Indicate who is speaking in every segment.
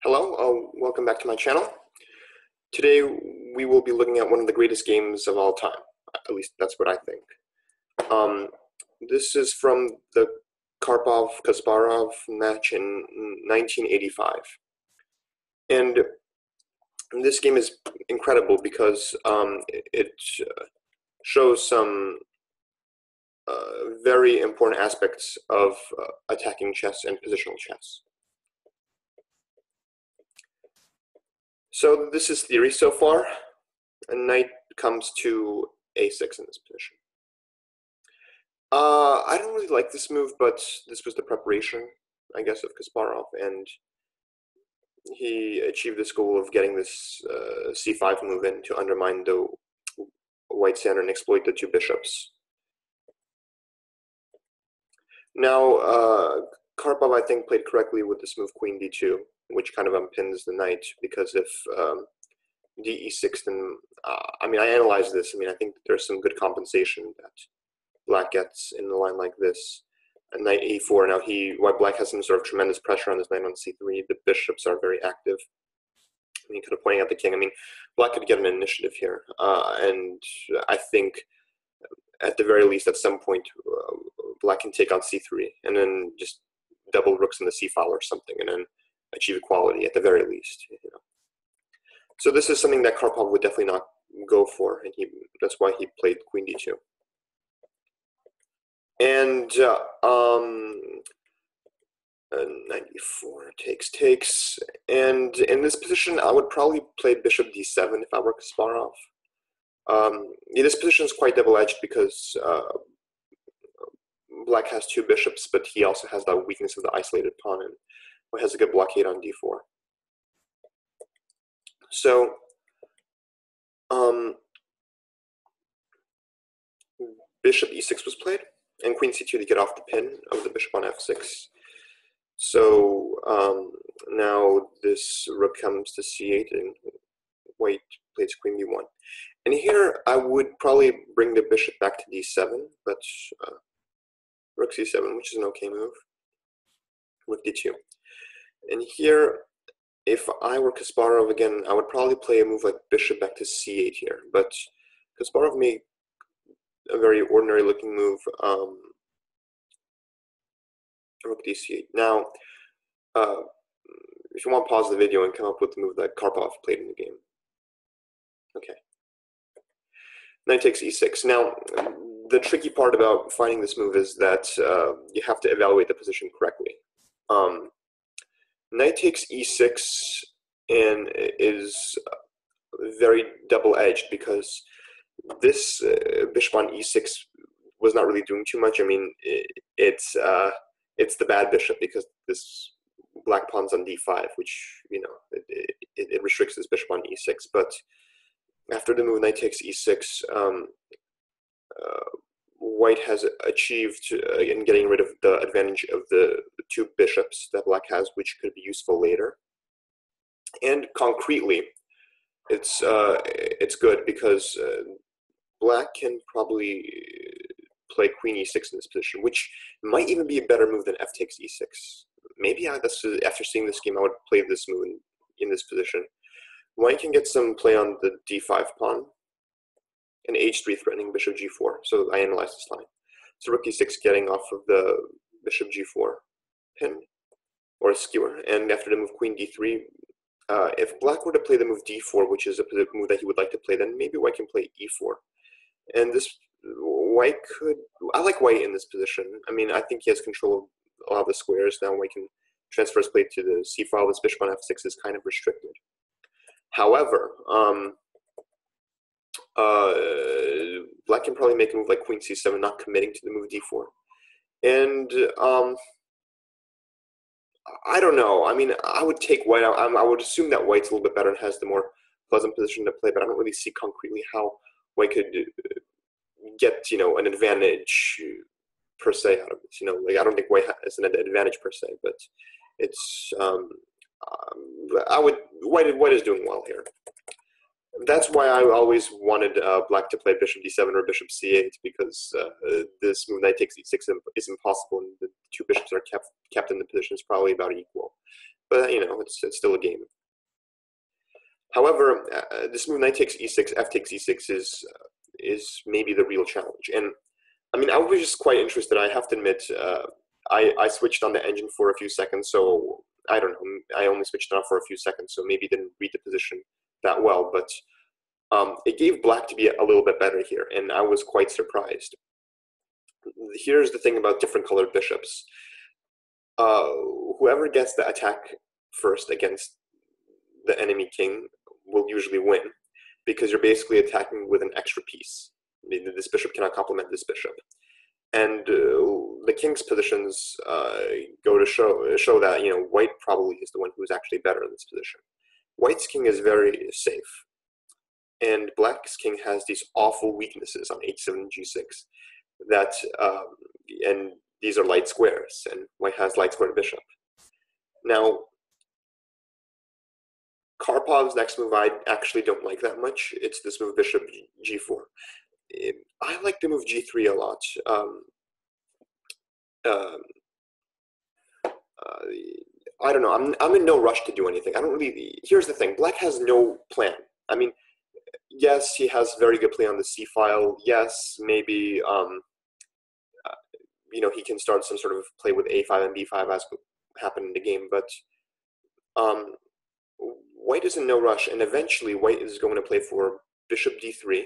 Speaker 1: Hello, welcome back to my channel. Today we will be looking at one of the greatest games of all time. At least that's what I think. This is from the Karpov-Kasparov match in 1985. And this game is incredible because it shows some very important aspects of attacking chess and positional chess. So this is theory so far. A knight comes to a6 in this position. I don't really like this move, but this was the preparation, I guess, of Kasparov, and he achieved this goal of getting this c5 move in to undermine the white center and exploit the two bishops. Now, Karpov, I think, played correctly with this move queen d2, which kind of unpins the knight, because if d e6, then, I analyzed this. I think there's some good compensation that black gets in a line like this. And knight e4, now white black has some sort of tremendous pressure on this knight on c3. The bishops are very active. Kind of pointing out the king. Black could get an initiative here. And I think, at the very least, at some point, black can take on c3, and then just double rooks in the c file or something, and then achieve equality at the very least. So this is something that Karpov would definitely not go for, and that's why he played queen d2. And 94 takes, and in this position I would probably play bishop d7 if I were Kasparov. This position is quite double-edged because black has two bishops, but he also has that weakness of the isolated pawn, and has a good blockade on d4. So bishop e6 was played, and queen c2 to get off the pin of the bishop on f6. So now this rook comes to c8, and white plays queen b1. And here I would probably bring the bishop back to d7, but rook c7, which is an okay move. Rook d2. And here, if I were Kasparov again, I would probably play a move like bishop back to c8 here. But Kasparov made a very ordinary looking move, rook d8. Now, if you want to pause the video and come up with the move that Karpov played in the game. Okay. Knight takes e6. Now, the tricky part about finding this move is that you have to evaluate the position correctly. Knight takes e6 and is very double-edged because this bishop on e6 was not really doing too much. It's the bad bishop because this black pawn's on d5, which it restricts this bishop on e6. But after the move knight takes e6, white has achieved in getting rid of the advantage of the two bishops that black has, which could be useful later. And concretely, it's good because black can probably play queen e6 in this position, which might even be a better move than f takes e6. Maybe after seeing this game, I would play this move in this position. White can get some play on the d5 pawn, and h3 threatening bishop g4. So I analyzed this line. So rook e6 getting off of the bishop g4 pin, or skewer. And after the move queen d3, if black were to play the move d4, which is a move that he would like to play, then maybe white can play e4. And this white could, I like white in this position. I think he has control of a lot of the squares. Now white can transfer his play to the c file. This bishop on f6 is kind of restricted. However, black can probably make a move like queen c7, not committing to the move d4. And I don't know. I would take white out. I would assume that white's a little bit better and has the more pleasant position to play, but I don't really see concretely how white could get, an advantage per se out of this. I don't think white has an advantage per se, but it's white is doing well here. That's why I always wanted black to play bishop d7 or bishop c8, because this move knight takes e6 is impossible, and the two bishops are kept in the positions probably about equal. but it's still a game. However, this move knight takes e6, f takes e6 is maybe the real challenge. And I mean, I was just quite interested. I have to admit, I switched on the engine for a few seconds, so I don't know. I only switched it on for a few seconds, so maybe didn't read the position that well. But it gave black to be a little bit better here, and I was quite surprised. Here's the thing about different colored bishops. Whoever gets the attack first against the enemy king will usually win, because you're basically attacking with an extra piece. I mean, this bishop cannot complement this bishop. And the king's positions go to show that white probably is the one who's actually better in this position. White's king is very safe, and black's king has these awful weaknesses on h7 and g6 that and these are light squares, and white has light squared bishop. Now, Karpov's next move I actually don't like that much. It's this move bishop g4. I like the move g3 a lot. I don't know. I'm in no rush to do anything. I don't really. Here's the thing. Black has no plan. I mean, yes, he has very good play on the c file. Yes, maybe he can start some sort of play with a5 and b5 as happened in the game. But white is in no rush, and eventually white is going to play for bishop d3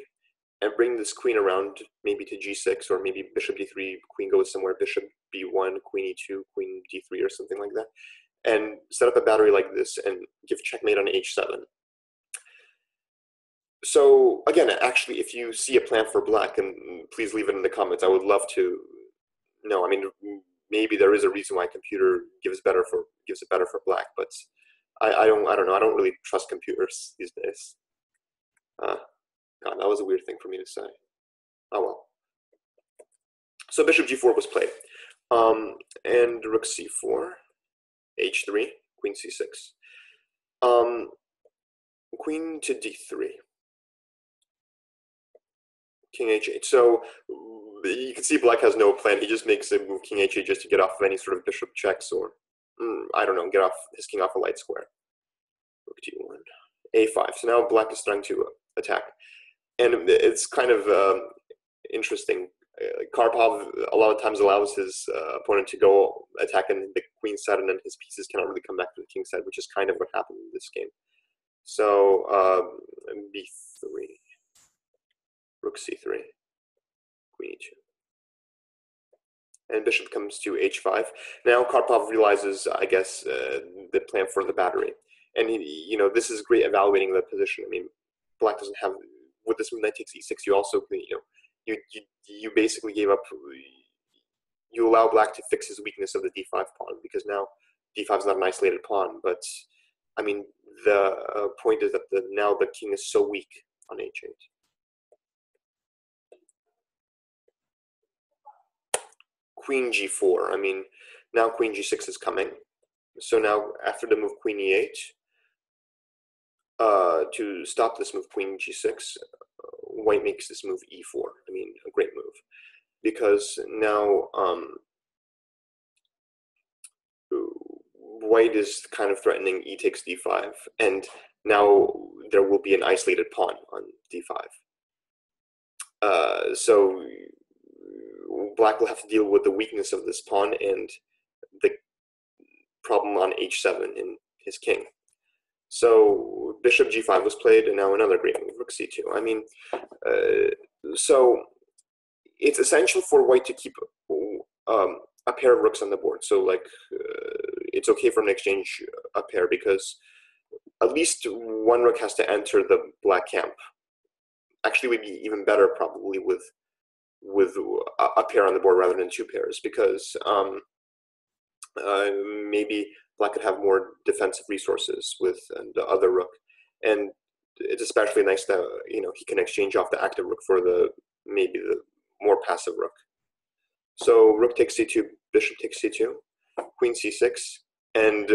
Speaker 1: and bring this queen around maybe to g6, or maybe bishop d3, queen goes somewhere, bishop b1, queen e2, queen d3, or something like that, and set up a battery like this and give checkmate on h7. So again, actually, if you see a plan for black, and please leave it in the comments, I would love to know. I mean, maybe there is a reason why computer gives it better for black, but I don't know. I don't really trust computers these days. God, that was a weird thing for me to say. Oh well. So bishop g4 was played, and rook c4, h3, queen c6, queen to d3, king h8. So you can see black has no plan. He just makes a move king h8 just to get off of any sort of bishop checks, or I don't know, get off his king off a light square. Rook d1, a5. So now black is starting to attack. And it's kind of interesting. Karpov a lot of times allows his opponent to go attack in the queen side, and then his pieces cannot really come back to the king side, which is kind of what happened in this game. So b3, rook c3, queen e2. And bishop comes to h5. Now Karpov realizes, I guess, the plan for the battery. And this is great evaluating the position. I mean, black doesn't have, with this move knight takes e6, you also, you basically gave up, you allow black to fix his weakness of the d5 pawn, because now d5 is not an isolated pawn, but I mean, the point is that now the king is so weak on h8. Queen g4, I mean, now queen g6 is coming. So now after the move queen e8, to stop this move queen g6, white makes this move e4. I mean, a great move, because now white is kind of threatening e takes d5, and now there will be an isolated pawn on d5. So black will have to deal with the weakness of this pawn and the problem on h7 in his king. So bishop g5 was played, and now another great move, rook c2. I mean, so it's essential for white to keep a pair of rooks on the board. So like, it's okay for an exchange a pair, because at least one rook has to enter the black camp. Actually, would be even better probably with a pair on the board rather than two pairs, because maybe black could have more defensive resources with the other rook, and it's especially nice that he can exchange off the active rook for maybe the more passive rook. So rook takes c2, bishop takes c2, queen c6, and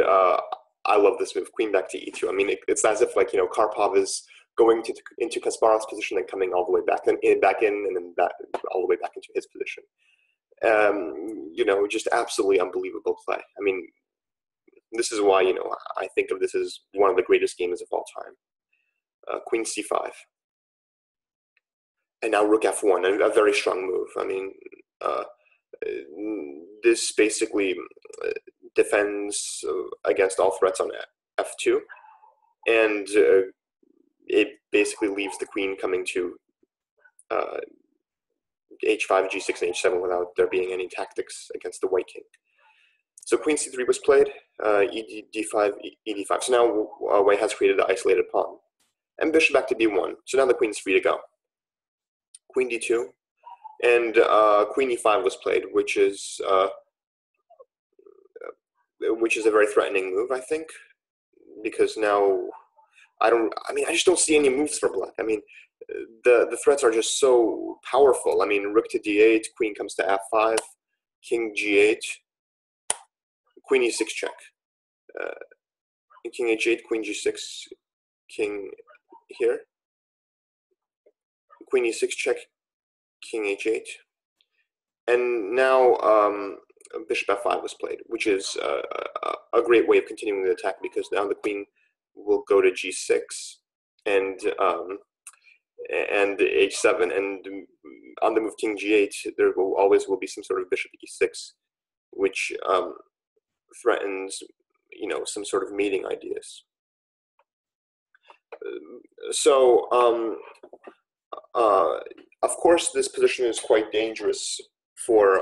Speaker 1: I love this move, queen back to e2. I mean, it's as if Karpov is going into Kasparov's position and coming all the way back in, and then all the way back into his position. Just absolutely unbelievable play. I mean, this is why, I think of this as one of the greatest games of all time. Queen c5. And now rook f1, a very strong move. I mean, this basically defends against all threats on f2, and it basically leaves the queen coming to h5, g6, and h7 without there being any tactics against the white king. So queen c3 was played, d5, ed5. So now white has created the isolated pawn. And bishop back to b1. So now the queen's free to go. Queen d2, and queen e5 was played, which is a very threatening move, I think, because now I just don't see any moves for black. I mean, the threats are just so powerful. I mean, rook to d8, queen comes to f5, king g8, queen e6 check, king h8, queen g6, king here, queen e6 check, king h8, and now bishop f5 was played, which is a great way of continuing the attack, because now the queen will go to g6 and h7, and on the move king g8 there always will be some sort of bishop e6, which threatens some sort of mating ideas. So of course this position is quite dangerous for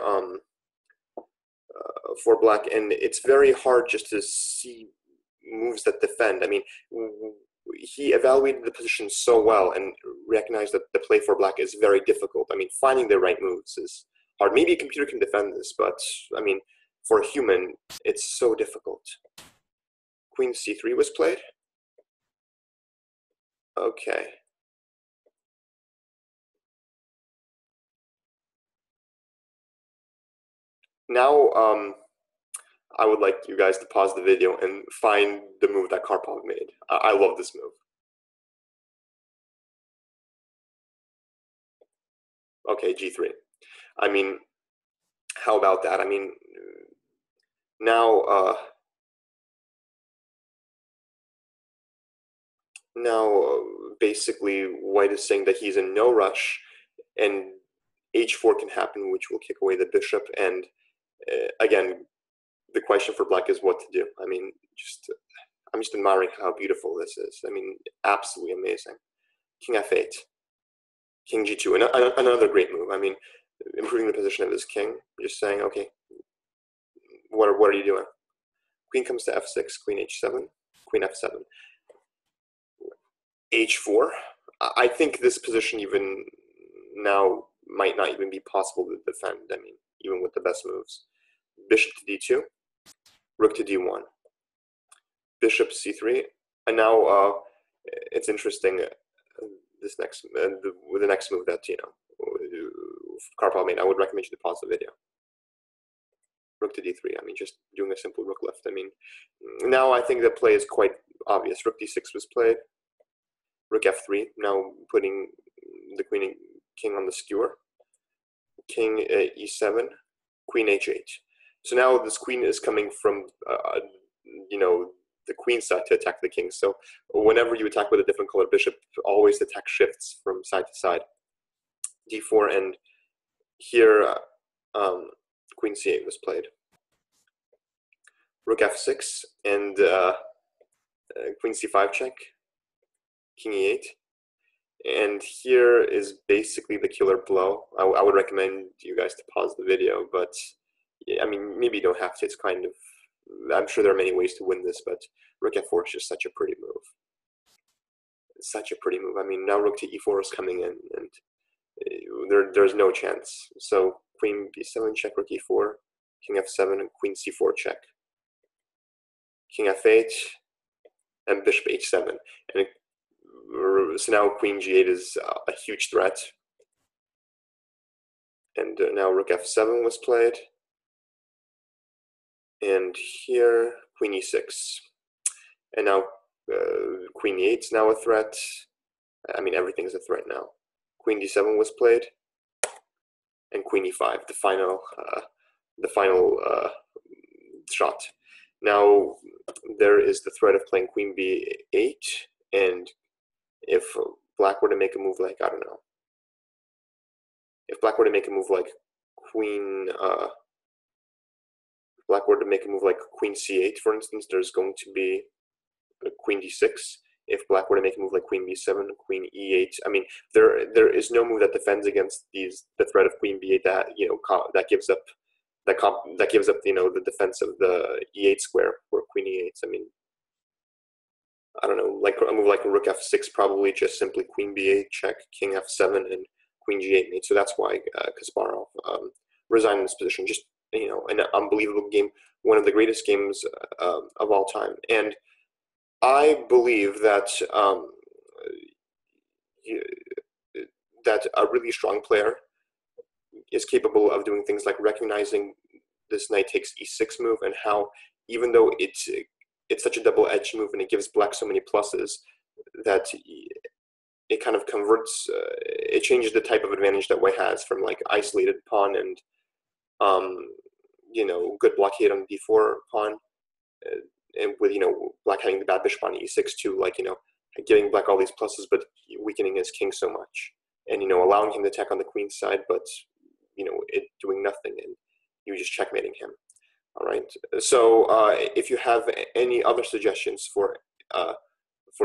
Speaker 1: black, and it's very hard just to see moves that defend. I mean, he evaluated the position so well and recognized that the play for black is very difficult. I mean, finding the right moves is hard. Maybe a computer can defend this, but I mean, for a human, it's so difficult. Queen c3 was played. Okay. Now, I would like you guys to pause the video and find the move that Karpov made. I love this move. Okay, g3. I mean, how about that? I mean, now, basically, white is saying that he's in no rush, and h4 can happen, which will kick away the bishop. And again, the question for black is what to do. I mean, I'm just admiring how beautiful this is. I mean, absolutely amazing. King f8, king g2, another great move. I mean, improving the position of his king. Just saying, okay, what are you doing? Queen comes to f6, queen h7, queen f7, h4. I think this position even now might not even be possible to defend. I mean, even with the best moves. Bishop to d2, rook to d1, bishop c3, and now it's interesting. This next, the next move that Karpov made, I would recommend you to pause the video. Rook to d3. I mean, just doing a simple rook left. I mean, now I think the play is quite obvious. Rook d6 was played. Rook f3. Now putting the queen and king on the skewer. King e7. Queen h8. So now this queen is coming from the queen side to attack the king. So whenever you attack with a different colored bishop, always the attack shifts from side to side. d4, and here queen c8 was played. Rook f6, and queen c5 check, king e8. And here is basically the killer blow. I would recommend you guys to pause the video, but I mean, maybe you don't have to. It's kind of, I'm sure there are many ways to win this, but rook f4 is just such a pretty move. Such a pretty move. I mean, now rook to e4 is coming in, and there's no chance. So queen b7 check, rook e4, king f7, and queen c4 check, king f8, and bishop h7. And so now queen g8 is a huge threat. And now rook f7 was played. And here, queen e6. And now queen e8 is now a threat. I mean, everything's a threat now. Queen d7 was played. And queen e5, the final shot. Now there is the threat of playing queen b8, and if black were to make a move like, I don't know, if black were to make a move like queen, black were to make a move like queen c8, for instance, there's going to be queen d6. If black were to make a move like queen b7, queen e8, I mean, there is no move that defends against the threat of queen b8 that, you know, that gives up you know, the defense of the e8 square or queen e8. I mean, I don't know, like a move like rook f6, probably just simply queen b8 check, king f7, and queen g8 mate. So that's why Kasparov resigned in this position. Just, you know, an unbelievable game, one of the greatest games of all time. And I believe that that a really strong player is capable of doing things like recognizing this knight takes e6 move, and how, even though it's such a double-edged move and it gives black so many pluses, that it kind of converts, it changes the type of advantage that white has from like isolated pawn and you know, good blockade on the d4 pawn, and with, you know, black having the bad bishop on e6 to, like, you know, giving black all these pluses but weakening his king so much, and, you know, allowing him to attack on the queen side, but, you know, it doing nothing, and you just checkmating him. All right. So if you have any other suggestions for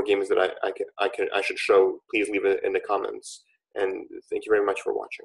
Speaker 1: games that I should show, please leave it in the comments. And thank you very much for watching.